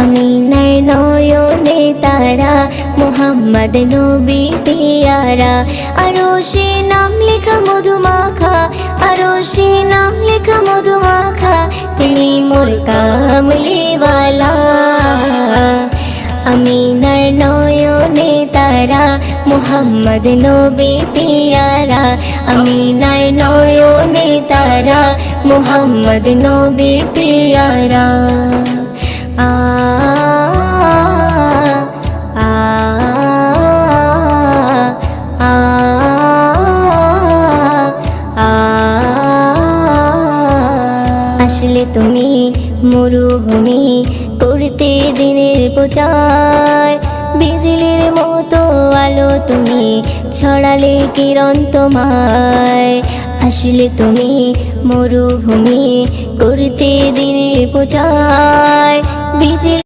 আমিনার নয়নে তারা, মুহাম্মদ নবী পিয়ারা। আরশে নাম লেখা মধুমাখা, আরশে নাম লেখা মধুমাখা, তিনি মোর কামলিওয়ালা। আমিনার নয়নে তারা, মুহাম্মদ নবী পিয়ারা। আমিনার নয়নে তারা, মুহাম্মদ নবী পিয়ারা। আ আ আ আসলে তুমি মরুভূমি করতে দিনের প্রচার, বিজলির মতো আলো তুমি ছড়ালে কিরণ তোমায়। আসলে তুমি মরুভূমি করতে দিনের প্রচার, বিজলি